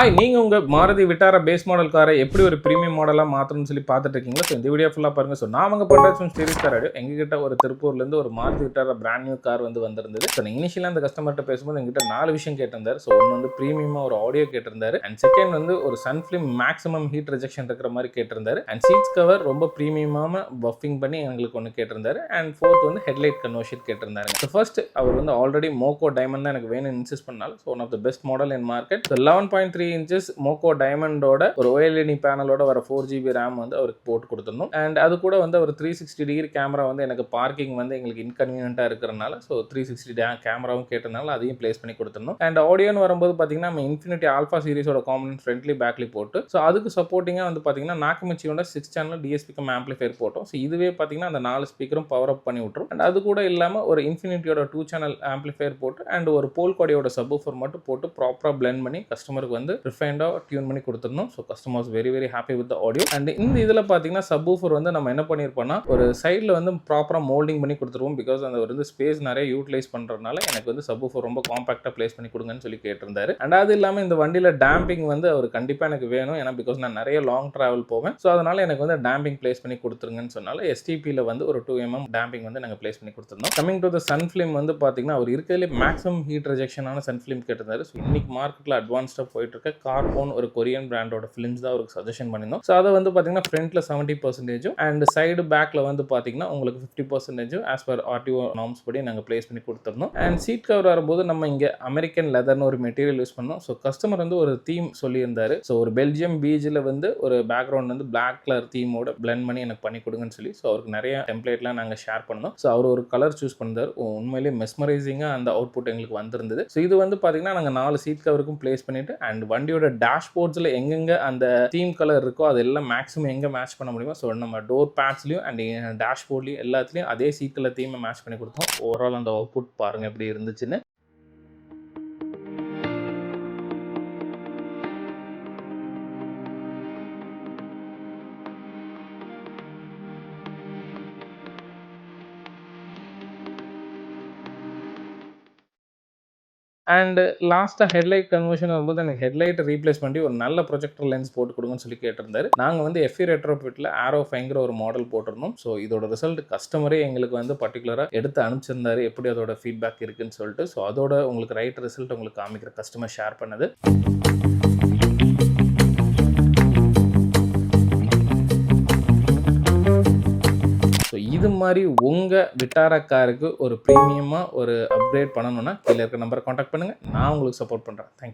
Hi, நீங்க உங்க மாருதி விட்டாரா பேஸ் மாடல் காரை எப்படி ஒரு பிரீமியம் மாடலா மாத்தணும்னு சொல்லி பார்த்துட்டு இருக்கீங்களா? ஸோ இந்த வீடியோ ஃபுல்லா பாருங்க. ஸோ நான் அவங்க பண்ற சீரிஸ் கார் ஆடியோ எங்ககிட்ட ஒரு திருப்பூர்ல இருந்து ஒரு மாருதி விட்டாரா பிராண்ட் நியூ கார் வந்திருந்தது. ஸோ இனிஷியலா அந்த கஸ்டமர்கிட்ட பேசும்போது எங்கிட்ட 4 விஷயம் கேட்டிருந்தாரு. ஸோ ஒன்று வந்து பிரீமியமா ஒரு ஆடியோ கேட்டிருந்தாரு, அண்ட் செகண்ட் வந்து ஒரு சன்ஃபிலிம் மேக்ஸிமம் ஹீட் ரிஜெக்ஷன் இருக்கிற மாதிரி கேட்டிருந்தாரு, அண்ட் சீட்ஸ் கவர் ரொம்ப பிரீமியமாக பஃபிங் பண்ணி எங்களுக்கு ஒன்று கேட்டிருந்தாரு, அண்ட் ஃபோர்த் வந்து ஹெட்லைட் கன்வர்ஷன் கேட்டிருந்தாரு. ஸோ ஃபர்ஸ்ட் அவர் வந்து ஆல்ரெடி மோக்கோ டைமண்ட் தான் எனக்கு வேணும்னு இன்சிஸ்ட் பண்ணாலும், so one of the best model in market. 11.3 inches Moco டைமண்டோட ஒரு OLED பேனலோட வர 4GB ரேம் வந்து அவருக்கு போட்டு கொடுத்துருந்தோம். அண்ட் அது கூட வந்து ஒரு 360 டிகிரி கேமரா வந்து எனக்கு பார்க்கிங் வந்து எங்களுக்கு இன்கன்வீனியன்ட்டாக இருக்கிறனால ஸோ 360 கேமராவும் கேட்டனால அதையும் பிளேஸ் பண்ணி கொடுத்துருந்தோம். அண்ட் ஆடியோன்னு வரும்போது பார்த்தீங்கன்னா நம்ம இன்ஃபினிட்டி ஆல்ஃபா சீரிஸோட காம்பனன்ட் ஃப்ரண்ட்லி பேக்லி போட்டு ஸோ அதுக்கு சப்போர்ட்டிங்காக வந்து பார்த்தீங்கன்னா நாக்கமிச்சியோட 6 சேனல் DSP கம் ஆம்பிளிஃபையர் போட்டோம். ஸோ இதுவே பார்த்தீங்கன்னா அந்த 4 ஸ்பீக்கரும் பவர் அப் பண்ணி விட்டுரும். அண்ட் அது கூட இல்லாமல் ஒரு இன்ஃபினிட்டியோட 2 சேனல் ஆம்பிளிஃபையர் போட்டு அண்ட் ஒரு போல்காடியோட சப்வூஃபர் மட்டும் போட்டு ப்ராப்பராக பிளெண்ட் பண்ணி கஸ்டமருக்கு வந்து ரிஃபைண்டாக டியூன் பண்ணி கொடுத்துருந்தோம். So customers very happy with the audio. And இந்த இதில் பார்த்தீங்கன்னா சப்வூஃபர் வந்து நம்ம என்ன பண்ணியிருப்போம்னா ஒரு சைடில் வந்து ப்ராப்பராக மோல்டிங் பண்ணி கொடுத்துருவோம். பிகாஸ் அந்த வந்து ஸ்பேஸ் நிறைய யூட்டிலைஸ் பண்ணுறதுனால எனக்கு வந்து சப்வூஃபர் ரொம்ப காம்பாக்டாக பிளேஸ் பண்ணி கொடுங்கன்னு சொல்லி கேட்டிருந்தாரு. அண்ட் அது இல்லாமல் இந்த வண்டியில் டேம்பிங் வந்து அவர் கண்டிப்பாக எனக்கு வேணும், ஏன்னா பிகாஸ் நான் நிறைய லாங் ட்ராவல் போவேன். ஸோ அதனால எனக்கு வந்து டேம்பிங் பிளேஸ் பண்ணி கொடுத்துருங்கன்னு சொன்னால STPயில் வந்து ஒரு 2 mm டேம்பிங் வந்து நாங்கள் பிளேஸ் பண்ணி கொடுத்துருந்தோம். கமிங் டு த சன்ஃபிலிம் வந்து பார்த்தீங்கன்னா அவர் இருக்கிறதுலே மேக்ஸிமம் ஹீட் ரிஜெக்ஷனான சன்ஃபிலிம் கேட்டிருந்தாரு. ஸோ இன்னைக்கு மார்க்கெட்டில் அட்வான்ஸ்டாக போயிட்டு இருக்க கார்போன் ஒரு கொரியன் பிராண்டோட ஃபிலிம்ஸ் தான் அவருக்கு சஜஷன் பண்ணியிருந்தோம். ஸோ அதை வந்து பார்த்தீங்கன்னா ஃப்ரண்ட்ல 70% அண்ட் சைடு பேக்ல வந்து பார்த்தீங்கன்னா உங்களுக்கு 50% ஆஸ் பர் RTO நார்ம்ஸ் படி நாங்கள் பிளேஸ் பண்ணி கொடுத்துருந்தோம். அண்ட் சீட் கவர் வரும்போது நம்ம இங்கே அமெரிக்கன் லெதர்னு ஒரு மெட்டீரியல் யூஸ் பண்ணோம். ஸோ கஸ்டமர் வந்து ஒரு தீம் சொல்லியிருந்தாரு. ஸோ ஒரு பெல்ஜியம் பீச்சில் வந்து ஒரு பேக்ரவுண்ட் வந்து பிளாக் கலர் தீமோட பிளெண்ட் பண்ணி எனக்கு பண்ணி கொடுங்கன்னு சொல்லி ஸோ அவருக்கு நிறைய டெம்ப்ளேட்லாம் நாங்கள் ஷேர் பண்ணோம். ஸோ அவர் ஒரு கலர் சூஸ் பண்ணிருந்தார். உண்மையிலேயே மெஸ்மரைசிங்காக அந்த அவுட்புட் எங்களுக்கு வந்திருந்தது. ஸோ இது வந்து பார்த்தீங்கன்னா நாங்கள் 4 சீட் கவருக்கும் பிளேஸ் பண்ணிட்டு அண்ட் வண்டியோட டேஷ்போர்ட்ஸில் எங்கெங்க அந்த தீம் கலர் இருக்கோ அதெல்லாம் மேக்ஸிமம் எங்கே மேட்ச் பண்ண முடியுமோ ஸோ நம்ம டோர் பேட்ஸ்லையும் அண்ட் டேஷ்போர்ட்லையும் எல்லாத்துலேயும் அதே சீட் கலர் தீமை மேட்ச் பண்ணி கொடுத்தோம். ஓவரால் அந்த அவுட்புட் பாருங்கள் எப்படி இருந்துச்சுன்னு. அண்ட் லாஸ்ட்டாக ஹெட்லைட் கன்வர்ஷன் வரும்போது எனக்கு ஹெட்லைட்டை ரீப்ளேஸ் பண்ணி ஒரு நல்ல ப்ரொஜெக்டர் லென்ஸ் போட்டு கொடுங்கன்னு சொல்லி கேட்டிருந்தாரு. நாங்கள் வந்து FE ரெட்ரோபிட்டில் Aero 5ங்கிற ஒரு மாடல் போட்டிருந்தோம். ஸோ இதோட ரிசல்ட் கஸ்டமரே எங்களுக்கு வந்து பர்டிகுலராக எடுத்து அனுப்பிச்சிருந்தாரு எப்படி அதோட ஃபீட்பேக் இருக்குன்னு சொல்லிட்டு. ஸோ அதோட உங்களுக்கு ரைட் ரிசல்ட் உங்களுக்கு காமிக்கிற கஸ்டமர் ஷேர் பண்ணது. இது மாதிரி உங்கள் விட்டாரா காருக்கு ஒரு ப்ரீமியமாக ஒரு அப்கிரேட் பண்ணணும்னா கீழே இருக்க நம்பரை காண்டாக்ட் பண்ணுங்கள். நான் உங்களுக்கு சப்போர்ட் பண்ணுறேன். தேங்க்யூ.